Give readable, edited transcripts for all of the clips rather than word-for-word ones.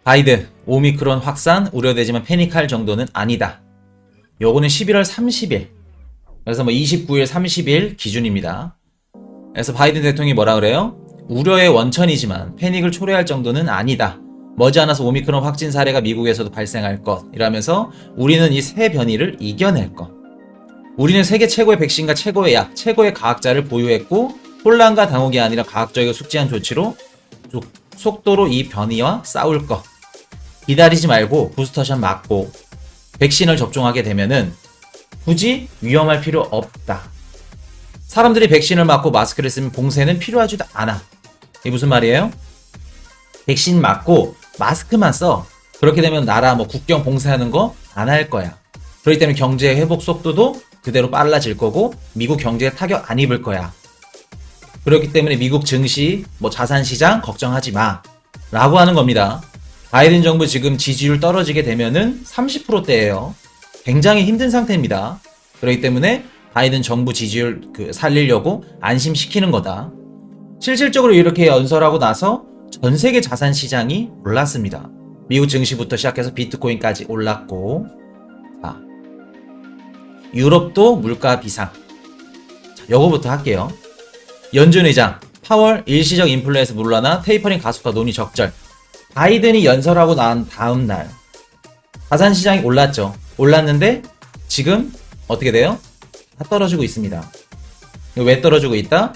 바이든, 오미크론 확산 우려되지만 패닉할 정도는 아니다. 요거는 11월 30일. 그래서 29일, 30일 기준입니다. 그래서 바이든 대통령이 뭐라 그래요? 우려의 원천이지만 패닉을 초래할 정도는 아니다. 머지않아서 오미크론 확진 사례가 미국에서도 발생할 것. 이라면서 우리는 이 새 변이를 이겨낼 것. 우리는 세계 최고의 백신과 최고의 약, 최고의 과학자를 보유했고 혼란과 당혹이 아니라 과학적이고 숙지한 조치로 속도로 이 변이와 싸울 것. 기다리지 말고 부스터샷 맞고 백신을 접종하게 되면은 굳이 위험할 필요 없다. 사람들이 백신을 맞고 마스크를 쓰면 봉쇄는 필요하지도 않아. 이게 무슨 말이에요? 백신 맞고 마스크만 써. 그렇게 되면 나라 국경 봉쇄하는 거 안 할 거야. 그렇기 때문에 경제 회복 속도도 그대로 빨라질 거고 미국 경제에 타격 안 입을 거야. 그렇기 때문에 미국 증시, 자산시장 걱정하지 마. 라고 하는 겁니다. 바이든 정부 지금 지지율 떨어지게 되면은 30%대예요. 굉장히 힘든 상태입니다. 그렇기 때문에 바이든 정부 지지율 살리려고 안심시키는 거다. 실질적으로 이렇게 연설하고 나서 전 세계 자산 시장이 올랐습니다. 미국 증시부터 시작해서 비트코인까지 올랐고, 유럽도 물가 비상. 자, 요거부터 할게요. 연준 의장, 파월 일시적 인플레에서 물러나 테이퍼링 가속화 논의 적절. 바이든이 연설하고 난 다음 날 자산 시장이 올랐죠. 올랐는데 지금 어떻게 돼요? 다 떨어지고 있습니다. 왜 떨어지고 있다?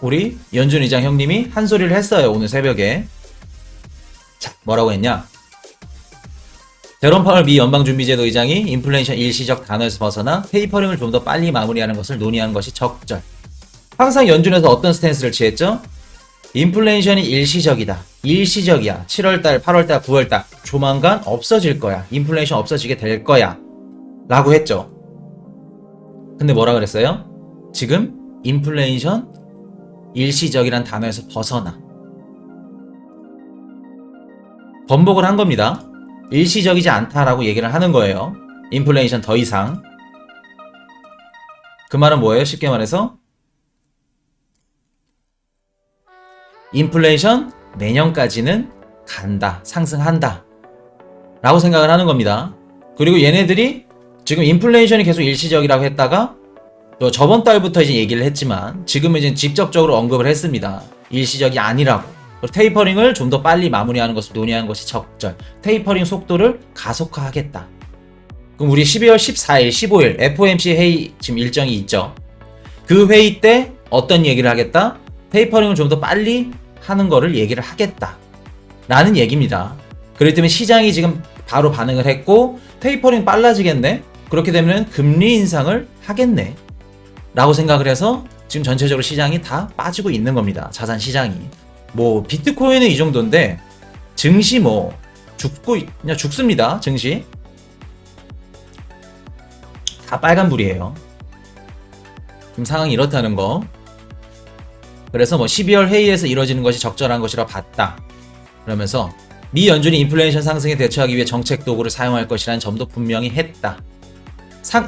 우리 연준 의장 형님이 한 소리를 했어요. 오늘 새벽에. 자, 뭐라고 했냐? 제롬 파월 미 연방준비제도 의장이 인플레이션 일시적 단어에서 벗어나 테이퍼링을 좀 더 빨리 마무리하는 것을 논의하는 것이 적절. 항상 연준에서 어떤 스탠스를 취했죠? 인플레이션이 일시적이다. 일시적이야. 7월달, 8월달, 9월달 조만간 없어질 거야. 인플레이션 없어지게 될 거야. 라고 했죠. 근데 뭐라 그랬어요? 지금 인플레이션 일시적이란 단어에서 벗어나. 번복을 한 겁니다. 일시적이지 않다라고 얘기를 하는 거예요. 인플레이션 더 이상. 그 말은 뭐예요? 쉽게 말해서 인플레이션 내년까지는 간다. 상승한다. 라고 생각을 하는 겁니다. 그리고 얘네들이 지금 인플레이션이 계속 일시적이라고 했다가 또 저번 달부터 이제 얘기를 했지만 지금은 이제 직접적으로 언급을 했습니다. 일시적이 아니라고. 테이퍼링을 좀 더 빨리 마무리하는 것을 논의하는 것이 적절. 테이퍼링 속도를 가속화하겠다. 그럼 우리 12월 14일, 15일 FOMC 회의 지금 일정이 있죠. 그 회의 때 어떤 얘기를 하겠다? 테이퍼링을 좀 더 빨리 하는 거를 얘기를 하겠다. 라는 얘기입니다. 그렇기 때문에 시장이 지금 바로 반응을 했고 테이퍼링 빨라지겠네? 그렇게 되면 금리 인상을 하겠네. 라고 생각을 해서 지금 전체적으로 시장이 다 빠지고 있는 겁니다. 자산 시장이. 비트코인은 이 정도인데 증시 그냥 죽습니다. 증시 다 빨간불이에요. 지금 상황이 이렇다는 거. 그래서 12월 회의에서 이뤄지는 것이 적절한 것이라 봤다. 그러면서 미 연준이 인플레이션 상승에 대처하기 위해 정책 도구를 사용할 것이라는 점도 분명히 했다.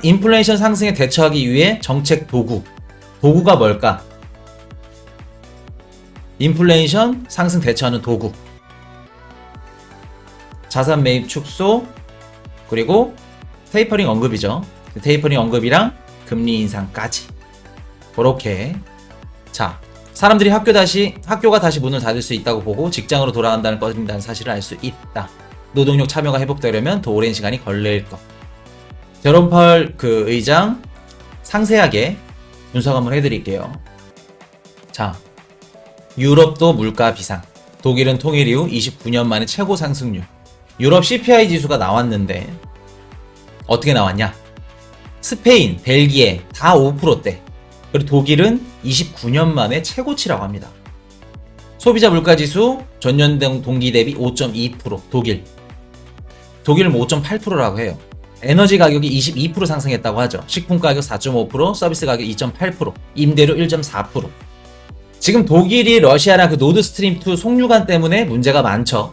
인플레이션 상승에 대처하기 위해 정책 도구가 뭘까? 인플레이션 상승 대처하는 도구. 자산 매입 축소, 그리고 테이퍼링 언급이죠. 테이퍼링 언급이랑 금리 인상까지. 그렇게. 자, 사람들이 학교가 다시 문을 닫을 수 있다고 보고 직장으로 돌아간다는 것이라는 사실을 알 수 있다. 노동력 참여가 회복되려면 더 오랜 시간이 걸릴 것. 제롬 파월 의장 상세하게 분석 한번 해드릴게요. 자, 유럽도 물가 비상. 독일은 통일 이후 29년 만에 최고 상승률. 유럽 CPI 지수가 나왔는데 어떻게 나왔냐? 스페인, 벨기에 다 5%대. 그리고 독일은 29년 만에 최고치라고 합니다. 소비자 물가 지수 전년 동기 대비 5.2%. 독일은 5.8%라고 해요. 에너지 가격이 22% 상승했다고 하죠. 식품 가격 4.5%, 서비스 가격 2.8%, 임대료 1.4%. 지금 독일이 러시아랑 노드스트림 2 송유관 때문에 문제가 많죠.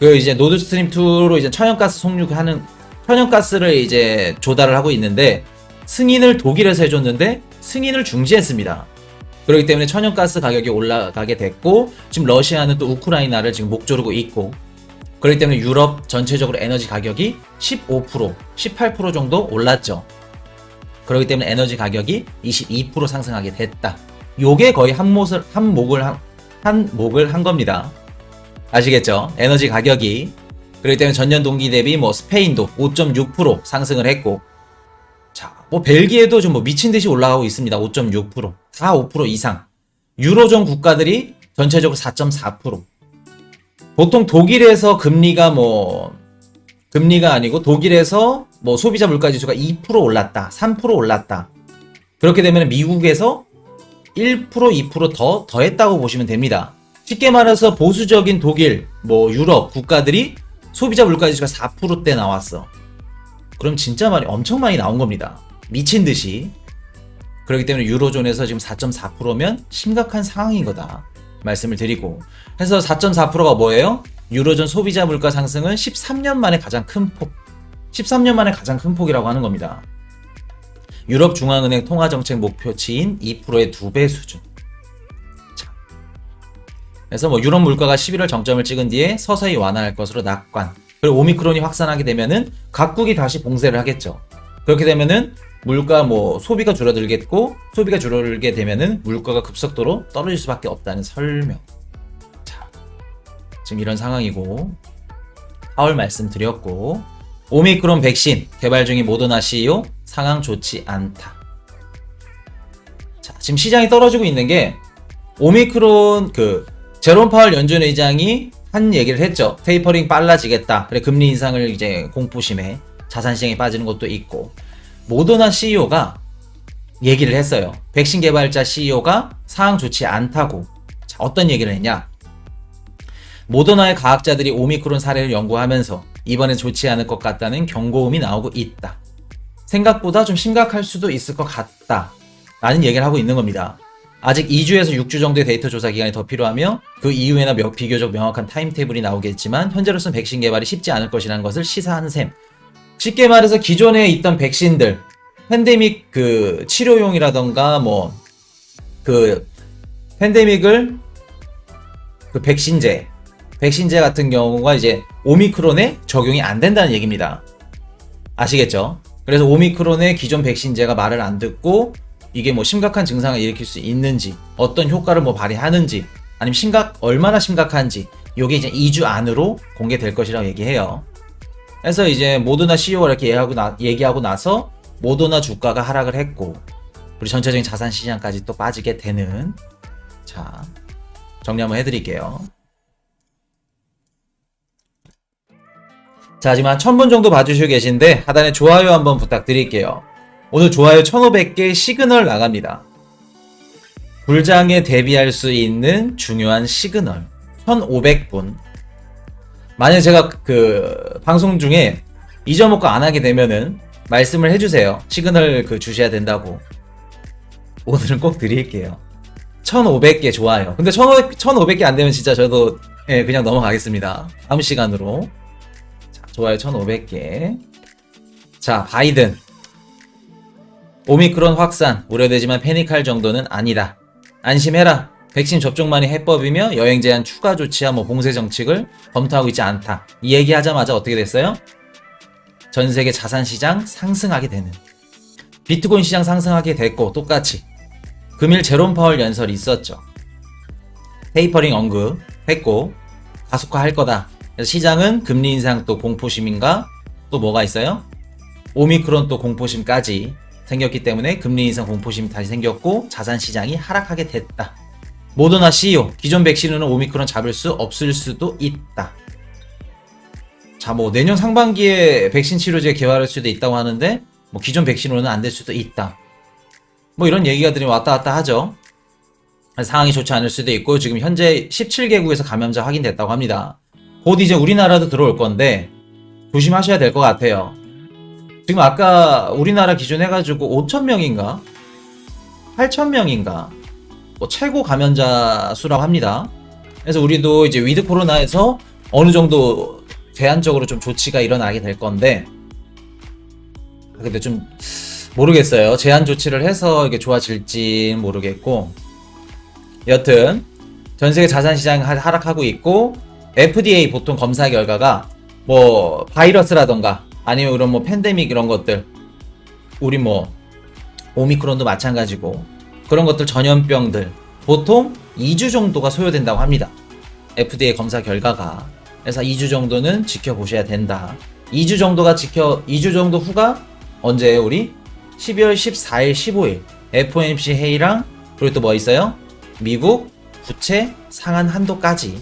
이제 노드스트림 2로 이제 천연가스를 이제 조달을 하고 있는데 승인을 독일에서 해줬는데 승인을 중지했습니다. 그렇기 때문에 천연가스 가격이 올라가게 됐고 지금 러시아는 또 우크라이나를 지금 목조르고 있고 그렇기 때문에 유럽 전체적으로 에너지 가격이 15%, 18% 정도 올랐죠. 그렇기 때문에 에너지 가격이 22% 상승하게 됐다. 요게 거의 한몫을 한 겁니다. 아시겠죠? 에너지 가격이. 그렇기 때문에 전년 동기 대비 뭐 스페인도 5.6% 상승을 했고 자, 뭐 벨기에도 좀 뭐 미친 듯이 올라가고 있습니다. 5.6%. 다 5% 이상. 유로존 국가들이 전체적으로 4.4%. 보통 독일에서 금리가 아니고 독일에서 뭐 소비자 물가 지수가 2% 올랐다. 3% 올랐다. 그렇게 되면 미국에서 1%, 2% 더했다고 보시면 됩니다. 쉽게 말해서 보수적인 독일, 뭐 유럽 국가들이 소비자 물가 지수가 4%대 나왔어. 그럼 진짜 엄청 많이 나온 겁니다. 미친 듯이. 그렇기 때문에 유로존에서 지금 4.4%면 심각한 상황인 거다. 말씀을 드리고. 그래서 4.4%가 뭐예요? 유로존 소비자 물가 상승은 13년 만에 가장 큰 폭. 13년 만에 가장 큰 폭이라고 하는 겁니다. 유럽 중앙은행 통화정책 목표치인 2%의 2배 수준. 자. 그래서 뭐 유럽 물가가 11월 정점을 찍은 뒤에 서서히 완화할 것으로 낙관. 그리고 오미크론이 확산하게 되면은 각국이 다시 봉쇄를 하겠죠. 그렇게 되면은 물가 소비가 줄어들겠고 소비가 줄어들게 되면은 물가가 급속도로 떨어질 수밖에 없다는 설명. 자, 지금 이런 상황이고 4월 말씀드렸고 오미크론 백신 개발 중인 모더나 CEO 상황 좋지 않다. 자, 지금 시장이 떨어지고 있는 게 오미크론 제롬 파월 연준 의장이 한 얘기를 했죠. 테이퍼링 빨라지겠다. 그래 금리 인상을 이제 공포심에 자산 시장에 빠지는 것도 있고 모더나 CEO가 얘기를 했어요. 백신 개발자 CEO가 상황 좋지 않다고. 자, 어떤 얘기를 했냐? 모더나의 과학자들이 오미크론 사례를 연구하면서 이번에 좋지 않을 것 같다는 경고음이 나오고 있다. 생각보다 좀 심각할 수도 있을 것 같다. 라는 얘기를 하고 있는 겁니다. 아직 2주에서 6주 정도의 데이터 조사 기간이 더 필요하며 그 이후에나 비교적 명확한 타임테이블이 나오겠지만 현재로서는 백신 개발이 쉽지 않을 것이라는 것을 시사하는 셈. 쉽게 말해서 기존에 있던 백신들, 팬데믹 치료용이라던가 팬데믹을 백신제 같은 경우가 이제 오미크론에 적용이 안 된다는 얘기입니다. 아시겠죠? 그래서 오미크론의 기존 백신제가 말을 안 듣고 이게 심각한 증상을 일으킬 수 있는지, 어떤 효과를 발휘하는지, 아니면 얼마나 심각한지, 요게 이제 2주 안으로 공개될 것이라고 얘기해요. 그래서 이제 모더나 CEO가 이렇게 얘기하고 나서 모더나 주가가 하락을 했고, 그리고 전체적인 자산 시장까지 또 빠지게 되는. 자, 정리 한번 해드릴게요. 자, 지금 한 1000분 정도 봐주시고 계신데 하단에 좋아요 한번 부탁드릴게요. 오늘 좋아요 1500개 시그널 나갑니다. 불장에 대비할 수 있는 중요한 시그널 1500분. 만약에 제가 방송 중에 잊어먹고 안 하게 되면은 말씀을 해주세요. 시그널 주셔야 된다고. 오늘은 꼭 드릴게요. 1500개 좋아요. 근데 1500개 안 되면 진짜 저도 그냥 넘어가겠습니다. 다음 시간으로. 자, 좋아요 1500개. 자, 바이든. 오미크론 확산 우려되지만 패닉할 정도는 아니다. 안심해라. 백신 접종만이 해법이며 여행 제한 추가 조치와 봉쇄 정책을 검토하고 있지 않다. 이 얘기하자마자 어떻게 됐어요? 전 세계 자산 시장 상승하게 되는. 비트코인 시장 상승하게 됐고 똑같이 금일 제롬 파월 연설이 있었죠. 테이퍼링 언급했고 가속화할 거다. 그래서 시장은 금리 인상 또 공포심인가 또 뭐가 있어요? 오미크론 또 공포심까지 생겼기 때문에 금리 인상 공포심이 다시 생겼고 자산 시장이 하락하게 됐다. 모더나 CEO 기존 백신으로는 오미크론 잡을 수 없을 수도 있다. 자, 내년 상반기에 백신 치료제 개발할 수도 있다고 하는데 기존 백신으로는 안 될 수도 있다. 이런 얘기가 왔다 갔다 하죠. 상황이 좋지 않을 수도 있고 지금 현재 17개국에서 감염자 확인됐다고 합니다. 곧 이제 우리나라도 들어올 건데 조심하셔야 될 것 같아요. 지금 아까 우리나라 기준 해가지고 5,000명인가 8,000명인가 최고 감염자 수라고 합니다. 그래서 우리도 이제 위드 코로나에서 어느 정도 제한적으로 좀 조치가 일어나게 될 건데 근데 좀 모르겠어요. 제한 조치를 해서 이게 좋아질지 모르겠고 여튼 전세계 자산시장 하락하고 있고 FDA 보통 검사 결과가 뭐 바이러스라던가 아니면 이런 뭐 팬데믹 이런 것들 우리 뭐 오미크론도 마찬가지고 그런 것들 전염병들 보통 2주 정도가 소요된다고 합니다. FDA 검사 결과가. 그래서 2주 정도는 지켜보셔야 된다. 2주 정도 후가 언제예요, 우리? 12월 14일, 15일. FOMC 회의랑, 그리고 또 뭐 있어요? 미국 부채 상한 한도까지.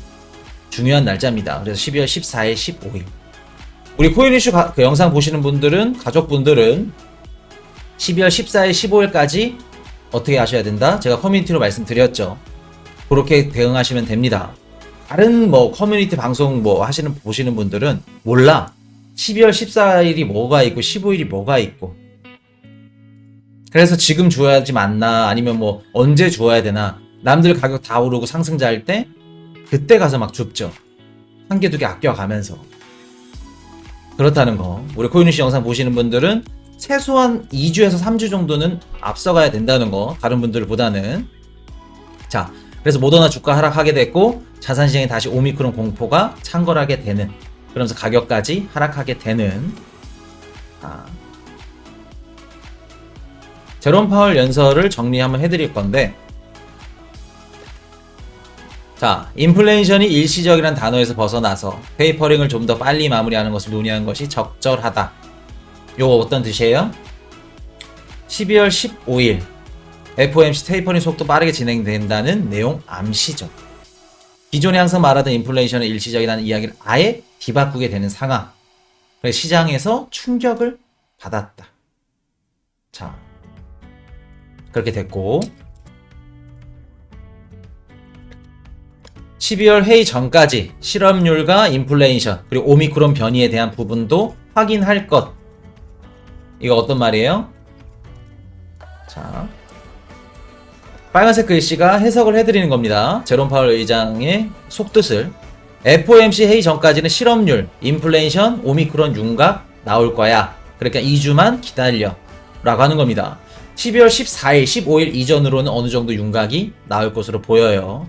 중요한 날짜입니다. 그래서 12월 14일, 15일. 우리 코인 이슈 그 영상 보시는 분들은, 가족분들은 12월 14일, 15일까지 어떻게 하셔야 된다? 제가 커뮤니티로 말씀드렸죠. 그렇게 대응하시면 됩니다. 다른 뭐 커뮤니티 방송 뭐 보시는 분들은 몰라. 12월 14일이 뭐가 있고 15일이 뭐가 있고. 그래서 지금 주어야지 맞나 아니면 뭐 언제 주어야 되나. 남들 가격 다 오르고 상승자 할 때 그때 가서 막 줍죠. 한 개 두 개 아껴가면서. 그렇다는 거. 우리 코인이슈 영상 보시는 분들은 최소한 2주에서 3주 정도는 앞서가야 된다는 거. 다른 분들보다는. 자, 그래서 모더나 주가 하락하게 됐고 자산시장에 다시 오미크론 공포가 창궐하게 되는, 그러면서 가격까지 하락하게 되는. 제롬 파월 연설을 정리 한번 해드릴 건데, 자, 인플레이션이 일시적이란 단어에서 벗어나서 테이퍼링을 좀 더 빨리 마무리하는 것을 논의한 것이 적절하다. 요거 어떤 뜻이에요? 12월 15일 FOMC 테이퍼링 속도 빠르게 진행된다는 내용 암시죠. 기존에 항상 말하던 인플레이션은 일시적이라는 이야기를 아예 뒤바꾸게 되는 상황. 그래서 시장에서 충격을 받았다. 자, 그렇게 됐고 12월 회의 전까지 실업률과 인플레이션 그리고 오미크론 변이에 대한 부분도 확인할 것. 이거 어떤 말이에요? 자, 빨간색 글씨가 해석을 해드리는 겁니다. 제롬 파월 의장의 속뜻을. FOMC 회의 전까지는 실업률, 인플레이션, 오미크론 윤곽 나올 거야. 그러니까 2주만 기다려 라고 하는 겁니다. 12월 14일, 15일 이전으로는 어느 정도 윤곽이 나올 것으로 보여요.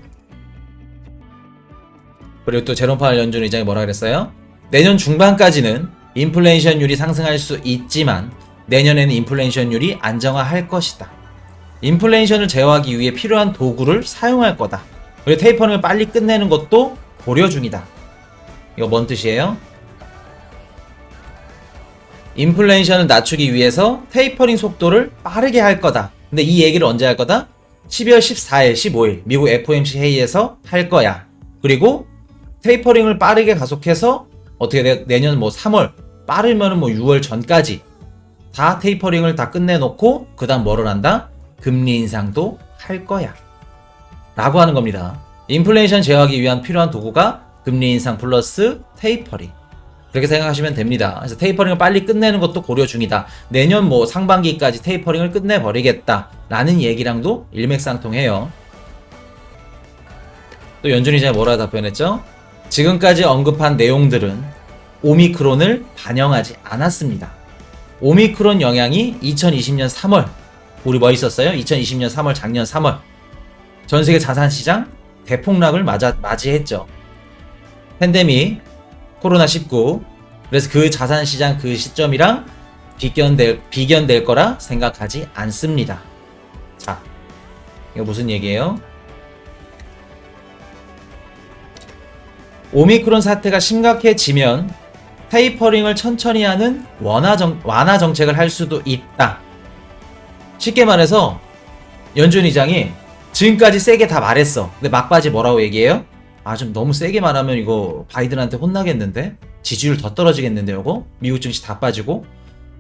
그리고 또 제롬 파월 연준 의장이 뭐라 그랬어요? 내년 중반까지는 인플레이션율이 상승할 수 있지만 내년에는 인플레이션율이 안정화할 것이다. 인플레이션을 제어하기 위해 필요한 도구를 사용할 거다. 그리고 테이퍼링을 빨리 끝내는 것도 고려 중이다. 이거 뭔 뜻이에요? 인플레이션을 낮추기 위해서 테이퍼링 속도를 빠르게 할 거다. 근데 이 얘기를 언제 할 거다? 12월 14일, 15일 미국 FOMC 회의에서 할 거야. 그리고 테이퍼링을 빠르게 가속해서 어떻게 내년 뭐 3월 빠르면은 뭐 6월 전까지 다 테이퍼링을 다 끝내놓고 그 다음 뭐를 한다? 금리 인상도 할 거야 라고 하는 겁니다. 인플레이션 제어하기 위한 필요한 도구가 금리 인상 플러스 테이퍼링, 그렇게 생각하시면 됩니다. 그래서 테이퍼링을 빨리 끝내는 것도 고려 중이다. 내년 뭐 상반기까지 테이퍼링을 끝내버리겠다 라는 얘기랑도 일맥상통해요. 또 연준 의장이 뭐라 답변했죠? 지금까지 언급한 내용들은 오미크론을 반영하지 않았습니다. 오미크론 영향이 2020년 3월 우리 뭐 있었어요? 2020년 3월 작년 3월 전세계 자산시장 대폭락을 맞이했죠. 팬데믹 코로나19. 그래서 그 자산시장 그 시점이랑 비견될 거라 생각하지 않습니다. 자, 이거 무슨 얘기예요? 오미크론 사태가 심각해지면 테이퍼링을 천천히 하는 완화 정책을 할 수도 있다. 쉽게 말해서 연준 의장이 지금까지 세게 다 말했어. 근데 막바지 뭐라고 얘기해요? 아, 좀 너무 세게 말하면 이거 바이든한테 혼나겠는데? 지지율 더 떨어지겠는데 요거? 미국 증시 다 빠지고?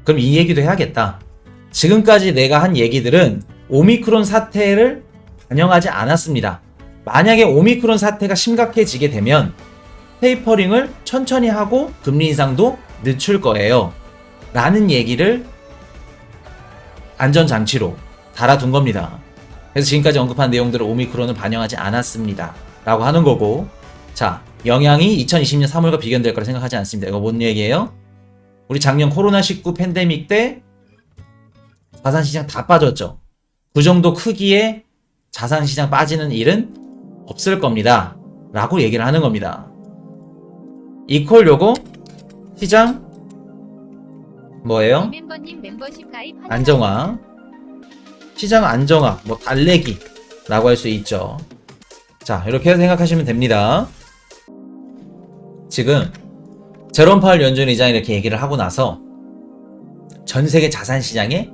그럼 이 얘기도 해야겠다. 지금까지 내가 한 얘기들은 오미크론 사태를 반영하지 않았습니다. 만약에 오미크론 사태가 심각해지게 되면 테이퍼링을 천천히 하고 금리 인상도 늦출 거예요 라는 얘기를 안전장치로 달아둔 겁니다. 그래서 지금까지 언급한 내용들을 오미크론을 반영하지 않았습니다 라고 하는 거고, 자, 영향이 2020년 3월과 비견될 거라 생각하지 않습니다. 이거 뭔 얘기예요? 우리 작년 코로나19 팬데믹 때 자산시장 다 빠졌죠. 그 정도 크기의 자산시장 빠지는 일은 없을 겁니다. 라고 얘기를 하는 겁니다. 이퀄 요거 시장 뭐예요? 안정화. 시장 안정화, 뭐 달래기 라고 할 수 있죠. 자, 이렇게 생각하시면 됩니다. 지금 제롬 파월 연준 의장이 이렇게 얘기를 하고 나서 전 세계 자산 시장의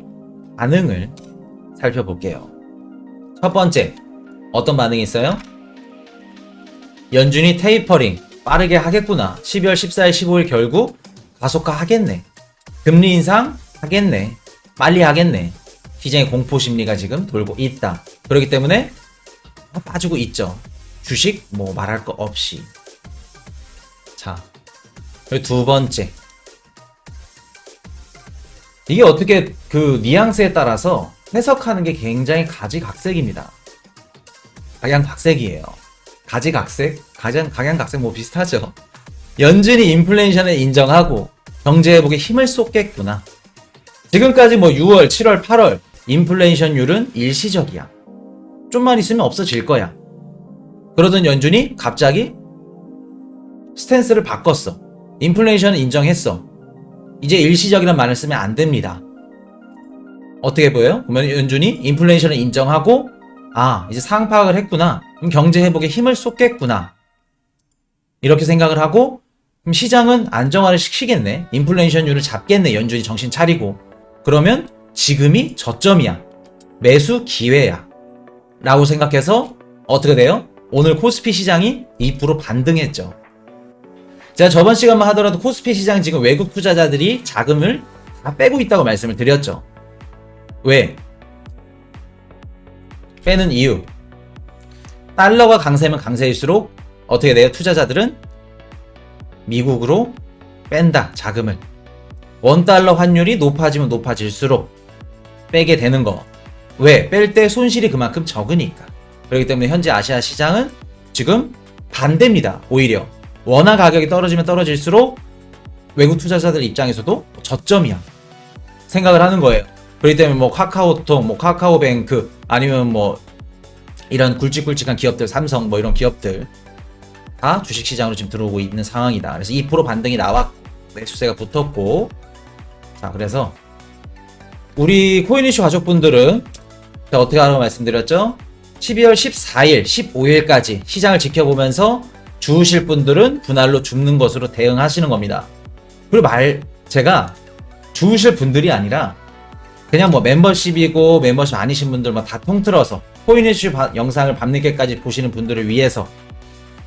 반응을 살펴볼게요. 첫 번째, 어떤 반응이 있어요? 연준이 테이퍼링 빠르게 하겠구나. 12월 14일, 15일 결국 가속화 하겠네. 금리 인상 하겠네. 빨리 하겠네. 시장의 공포 심리가 지금 돌고 있다. 그렇기 때문에 빠지고 있죠. 주식 뭐 말할 거 없이. 자, 그리고 두 번째. 이게 어떻게 그 뉘앙스에 따라서 해석하는 게 굉장히 가지각색입니다. 각양각색이에요. 가지각색? 각양각색 뭐 비슷하죠. 연준이 인플레이션을 인정하고 경제회복에 힘을 쏟겠구나. 지금까지 뭐 6월, 7월, 8월 인플레이션율은 일시적이야. 좀만 있으면 없어질 거야. 그러던 연준이 갑자기 스탠스를 바꿨어. 인플레이션을 인정했어. 이제 일시적이란 말을 쓰면 안 됩니다. 어떻게 보여요? 보면 연준이 인플레이션을 인정하고 이제 상황 파악을 했구나. 그럼 경제 회복에 힘을 쏟겠구나. 이렇게 생각을 하고 그럼 시장은 안정화를 시키겠네. 인플레이션율을 잡겠네. 연준이 정신 차리고. 그러면 지금이 저점이야. 매수 기회야. 라고 생각해서 어떻게 돼요? 오늘 코스피 시장이 2% 반등했죠. 제가 저번 시간만 하더라도 코스피 시장 지금 외국 투자자들이 자금을 다 빼고 있다고 말씀을 드렸죠. 왜? 빼는 이유. 달러가 강세면 강세일수록 어떻게 돼요? 투자자들은 미국으로 뺀다. 자금을. 원달러 환율이 높아지면 높아질수록 빼게 되는 거. 왜? 뺄 때 손실이 그만큼 적으니까. 그렇기 때문에 현재 아시아 시장은 지금 반대입니다. 오히려 원화 가격이 떨어지면 떨어질수록 외국 투자자들 입장에서도 저점이야 생각을 하는 거예요. 그렇기 때문에 뭐 카카오톡, 뭐 카카오뱅크 아니면 뭐 이런 굵직굵직한 기업들, 삼성 뭐 이런 기업들 다 주식시장으로 지금 들어오고 있는 상황이다. 그래서 2% 반등이 나왔고 매수세가 붙었고. 자, 그래서 우리 코인이슈 가족분들은 어떻게 하라고 말씀드렸죠? 12월 14일, 15일까지 시장을 지켜보면서 주우실 분들은 분할로 줍는 것으로 대응하시는 겁니다. 그리고 제가 주우실 분들이 아니라 그냥 뭐 멤버십이고 멤버십 아니신 분들 다 통틀어서 코인이슈 영상을 밤늦게까지 보시는 분들을 위해서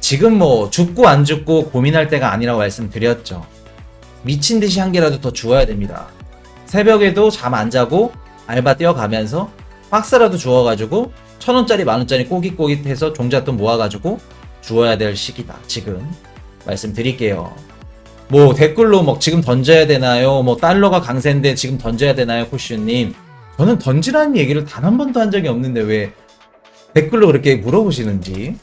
지금 뭐 죽고 안 죽고 고민할 때가 아니라고 말씀드렸죠. 미친 듯이 한 개라도 더 주어야 됩니다. 새벽에도 잠 안 자고 알바 뛰어가면서 박스라도 주워가지고 1,000원짜리 10,000원짜리 꼬깃꼬깃해서 종잣돈 모아가지고 주어야 될 시기다. 지금 말씀드릴게요. 뭐 댓글로 뭐 지금 던져야 되나요? 뭐 달러가 강세인데 지금 던져야 되나요? 코슈님. 저는 던지라는 얘기를 단 한 번도 한 적이 없는데 왜 댓글로 그렇게 물어보시는지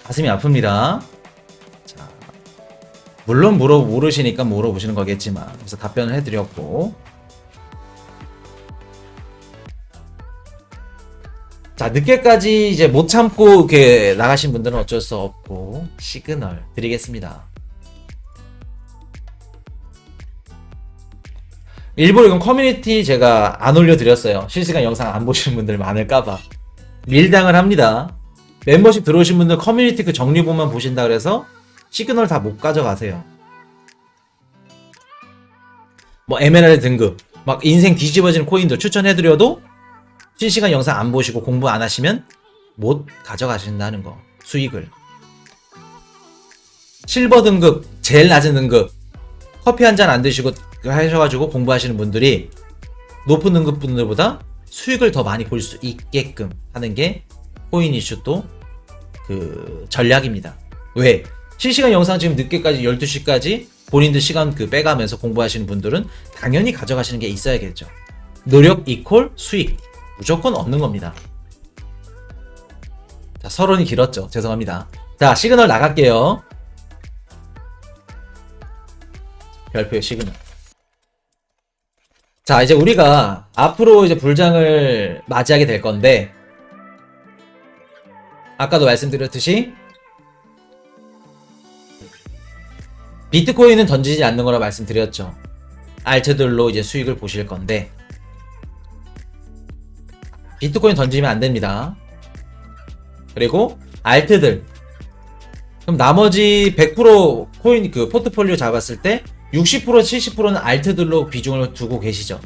가슴이 아픕니다. 자, 물론 모르시니까 물어보시는 거겠지만 그래서 답변을 해드렸고. 자, 늦게까지 이제 못 참고 이렇게 나가신 분들은 어쩔 수 없고 시그널 드리겠습니다. 일부러 이건 커뮤니티 제가 안 올려드렸어요. 실시간 영상 안 보시는 분들 많을까봐 밀당을 합니다. 멤버십 들어오신 분들 커뮤니티 그 정리본만 보신다 그래서 시그널 다 못 가져가세요. 뭐 에메랄드 등급 막 인생 뒤집어지는 코인들 추천해드려도 실시간 영상 안 보시고 공부 안 하시면 못 가져가신다는 거. 수익을. 실버 등급, 제일 낮은 등급 커피 한 잔 안 드시고 하셔가지고 공부하시는 분들이 높은 등급 분들보다 수익을 더 많이 볼 수 있게끔 하는 게 코인 이슈 또 그 전략입니다. 왜? 실시간 영상 지금 늦게까지 12시까지 본인들 시간 빼가면서 공부하시는 분들은 당연히 가져가시는 게 있어야겠죠. 노력 이퀄 수익. 무조건 얻는 겁니다. 자, 서론이 길었죠. 죄송합니다. 자, 시그널 나갈게요. 별표의 시그널. 자, 이제 우리가 앞으로 이제 불장을 맞이하게 될 건데, 아까도 말씀드렸듯이, 비트코인은 던지지 않는 거라 말씀드렸죠. 알트들로 이제 수익을 보실 건데, 비트코인 던지면 안 됩니다. 그리고 알트들. 그럼 나머지 100% 코인 그 포트폴리오 잡았을 때 60% 70%는 알트들로 비중을 두고 계시죠.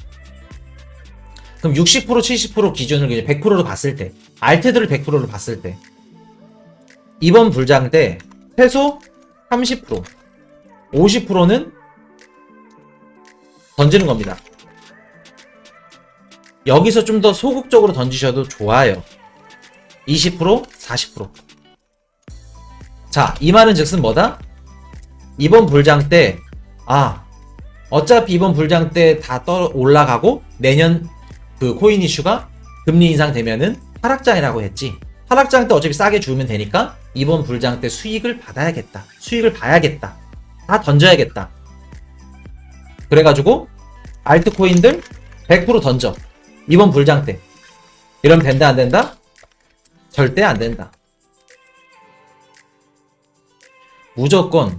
그럼 60% 70% 기준을 이제 100%로 봤을 때, 알트들을 100%로 봤을 때, 이번 불장 때 최소 30%, 50%는 던지는 겁니다. 여기서 좀 더 소극적으로 던지셔도 좋아요. 20%, 40%. 자, 이 말은 즉슨 뭐다? 이번 불장 때, 어차피 이번 불장 때 다 올라가고 내년 그 코인 이슈가 금리 인상 되면은 하락장이라고 했지. 하락장 때 어차피 싸게 주면 되니까 이번 불장 때 수익을 받아야겠다. 수익을 봐야겠다. 다 던져야겠다. 그래가지고 알트코인들 100% 던져. 이번 불장 때. 이러면 된다 안 된다? 절대 안 된다. 무조건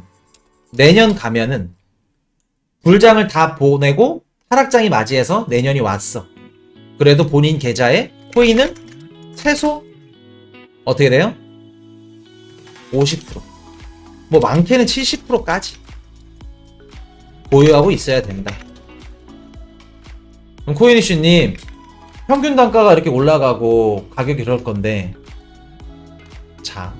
내년 가면은 불장을 다 보내고 하락장이 맞이해서 내년이 왔어. 그래도 본인 계좌에 코인은 최소 어떻게 돼요? 50%. 뭐 많게는 70%까지 보유하고 있어야 된다. 그럼 코인이슈님, 평균 단가가 이렇게 올라가고 가격이 이럴 건데, 자,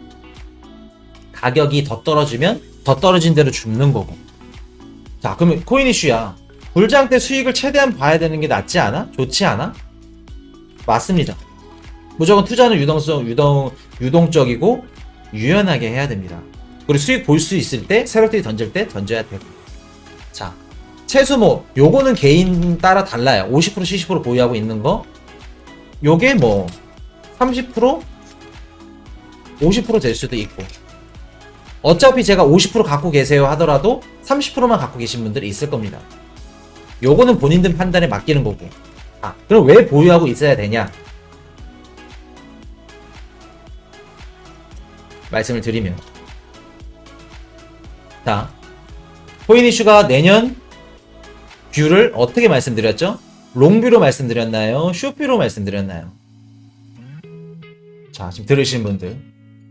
가격이 더 떨어지면 더 떨어진 대로 죽는 거고. 자, 그러면 코인이슈야, 불장 때 수익을 최대한 봐야 되는 게 낫지 않아? 좋지 않아? 맞습니다. 무조건 투자는 유동적이고 유연하게 해야 됩니다. 그리고 수익 볼 수 있을 때, 새롭게 던질 때 던져야 되고. 자, 최소 뭐 요거는 개인 따라 달라요. 50% 70% 보유하고 있는 거, 요게 뭐 30% 50% 될 수도 있고. 어차피 제가 50% 갖고 계세요 하더라도 30%만 갖고 계신 분들이 있을 겁니다. 요거는 본인들 판단에 맡기는 거고. 그럼 왜 보유하고 있어야 되냐 말씀을 드리면, 자, 코인 이슈가 내년 뷰를 어떻게 말씀드렸죠? 롱뷰로 말씀드렸나요? 숏뷰로 말씀드렸나요? 자, 지금 들으신 분들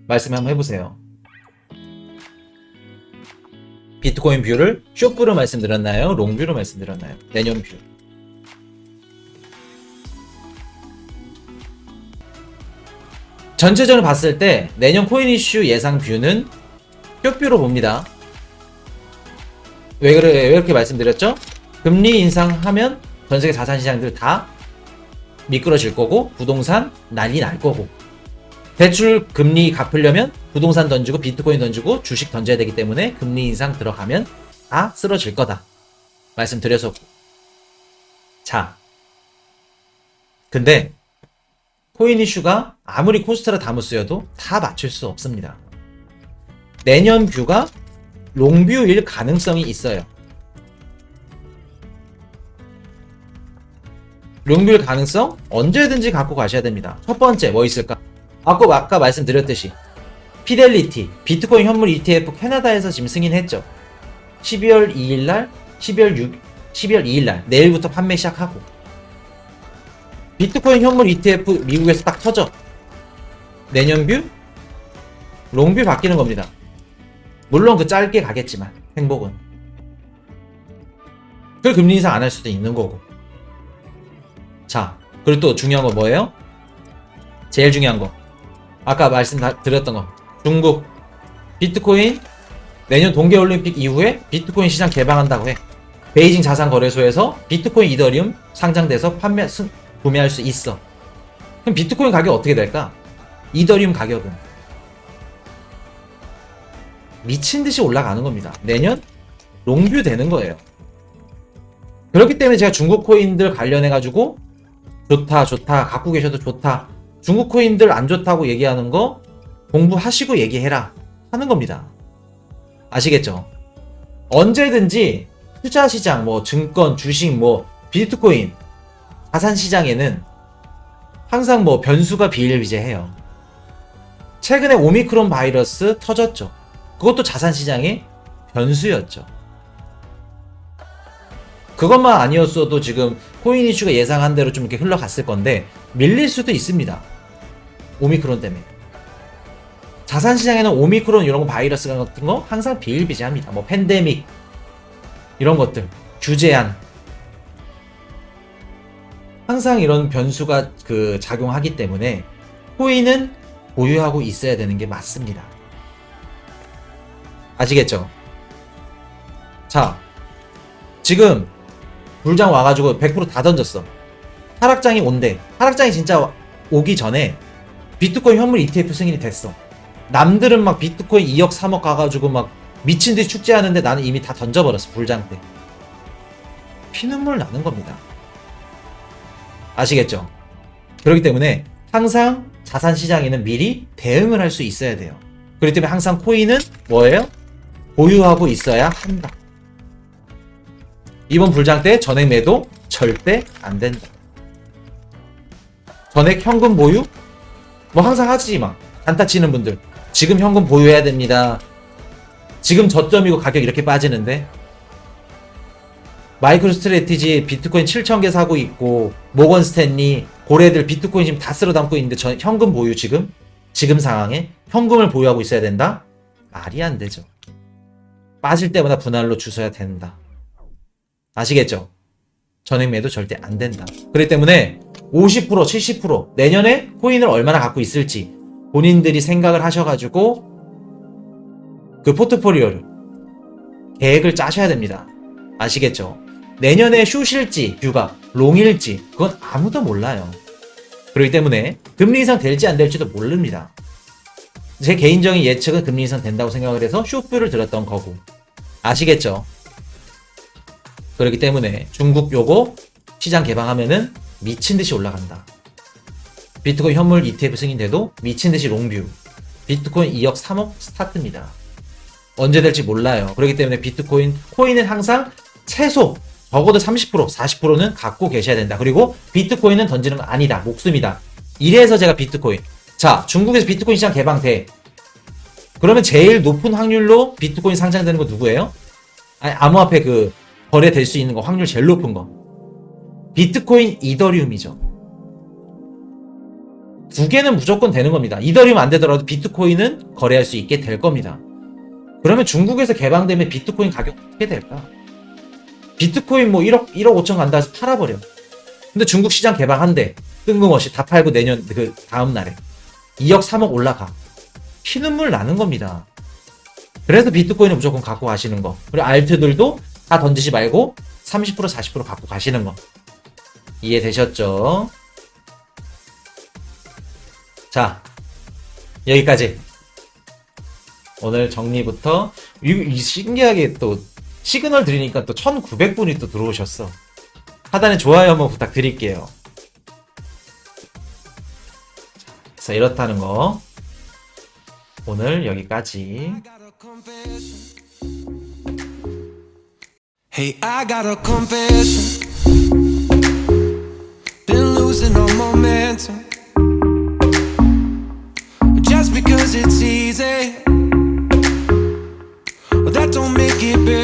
말씀 한번 해보세요. 비트코인 뷰를 숏뷰로 말씀드렸나요? 롱뷰로 말씀드렸나요? 내년 뷰. 전체적으로 봤을 때 내년 코인 이슈 예상 뷰는 숏뷰로 봅니다. 왜 이렇게 말씀드렸죠? 금리 인상하면 전세계 자산시장들 다 미끄러질 거고, 부동산 난리 날 거고, 대출 금리 갚으려면 부동산 던지고 비트코인 던지고 주식 던져야 되기 때문에 금리 인상 들어가면 다 쓰러질 거다 말씀드렸었고. 자, 근데 코인 이슈가 아무리 코스트라 다무스여도 다 맞출 수 없습니다. 내년 뷰가 롱뷰일 가능성이 있어요. 롱뷰일 가능성 언제든지 갖고 가셔야 됩니다. 첫 번째 뭐 있을까? 아까 말씀드렸듯이 피델리티 비트코인 현물 ETF 캐나다에서 지금 승인했죠. 12월 2일날 12월 2일날 내일부터 판매 시작하고, 비트코인 현물 ETF 미국에서 딱 터져. 내년 뷰 롱뷰 바뀌는 겁니다. 물론 그 짧게 가겠지만 행복은. 그 금리 인상 안 할 수도 있는 거고. 자, 그리고 또 중요한 거 뭐예요? 제일 중요한 거, 아까 말씀드렸던 거, 중국 비트코인 내년 동계올림픽 이후에 비트코인 시장 개방한다고 해. 베이징 자산거래소에서 비트코인 이더리움 상장돼서 구매할 수 있어. 그럼 비트코인 가격 어떻게 될까? 이더리움 가격은 미친듯이 올라가는 겁니다. 내년 롱뷰 되는 거예요. 그렇기 때문에 제가 중국 코인들 관련해가지고 좋다 갖고 계셔도 좋다, 중국 코인들 안 좋다고 얘기하는 거 공부하시고 얘기해라 하는 겁니다. 아시겠죠? 언제든지 투자시장, 뭐 증권, 주식, 뭐 비트코인 자산 시장에는 항상 뭐 변수가 비일비재해요. 최근에 오미크론 바이러스 터졌죠. 그것도 자산 시장의 변수였죠. 그것만 아니었어도 지금 코인 이슈가 예상한 대로 좀 이렇게 흘러갔을 건데 밀릴 수도 있습니다. 오미크론 때문에. 자산 시장에는 오미크론 이런 거 바이러스 같은 거 항상 비일비재합니다. 뭐 팬데믹 이런 것들, 규제안 항상 이런 변수가 작용하기 때문에 코인은 보유하고 있어야 되는 게 맞습니다. 아시겠죠? 자, 지금 불장 와가지고 100% 다 던졌어. 하락장이 온대. 하락장이 진짜 오기 전에 비트코인 현물 ETF 승인이 됐어. 남들은 막 비트코인 2억 3억 가가지고 막 미친듯이 축제하는데 나는 이미 다 던져버렸어. 불장 때. 피눈물 나는 겁니다. 아시겠죠? 그렇기 때문에 항상 자산 시장에는 미리 대응을 할 수 있어야 돼요. 그렇기 때문에 항상 코인은 뭐예요? 보유하고 있어야 한다. 이번 불장 때 전액 매도 절대 안 된다. 전액 현금 보유? 뭐 항상 하지만 단타 치는 분들 지금 현금 보유해야 됩니다. 지금 저점이고 가격 이렇게 빠지는데 마이크로 스트래티지 비트코인 7,000개 사고 있고 모건 스탠리 고래들 비트코인 지금 다 쓸어 담고 있는데 저 현금 보유 지금 상황에 현금을 보유하고 있어야 된다? 말이 안 되죠. 빠질 때마다 분할로 주셔야 된다. 아시겠죠? 전액 매도 절대 안 된다. 그렇기 때문에 50% 70% 내년에 코인을 얼마나 갖고 있을지 본인들이 생각을 하셔가지고 그 포트폴리오를 계획을 짜셔야 됩니다. 아시겠죠? 내년에 숏일지 뷰가 롱일지 그건 아무도 몰라요. 그렇기 때문에 금리 인상 될지 안 될지도 모릅니다. 제 개인적인 예측은 금리 인상 된다고 생각을 해서 숏뷰를 들었던 거고 아시겠죠? 그렇기 때문에 중국 요거 시장 개방하면은 미친듯이 올라간다. 비트코인 현물 ETF 승인돼도 미친듯이 롱뷰. 비트코인 2억 3억 스타트입니다. 언제 될지 몰라요. 그렇기 때문에 코인은 항상 최소 적어도 30% 40%는 갖고 계셔야 된다. 그리고 비트코인은 던지는 건 아니다. 목숨이다. 이래서 제가 비트코인. 자, 중국에서 비트코인 시장 개방돼. 그러면 제일 높은 확률로 비트코인 상장되는 거 누구예요? 아니, 암호화폐 거래될 수 있는 거 확률 제일 높은 거. 비트코인, 이더리움이죠. 두 개는 무조건 되는 겁니다. 이더리움 안 되더라도 비트코인은 거래할 수 있게 될 겁니다. 그러면 중국에서 개방되면 비트코인 가격 어떻게 될까? 비트코인 뭐 1억 5천 간다 해서 팔아버려. 근데 중국 시장 개방한대. 뜬금없이 다 팔고 내년 다음 날에 2억 3억 올라가. 피눈물 나는 겁니다. 그래서 비트코인을 무조건 갖고 가시는 거. 그리고 알트들도 다 던지지 말고 30% 40% 갖고 가시는 거. 이해되셨죠? 자, 여기까지. 오늘 정리부터 신기하게 또 시그널 드리니까 또 1900분이 또 들어오셨어. 하단에 좋아요 한번 부탁드릴게요. 그래서 이렇다는 거 오늘 여기까지. Hey, I got a confession. Been losing all momentum. Just because it's easy, well, that don't make it better.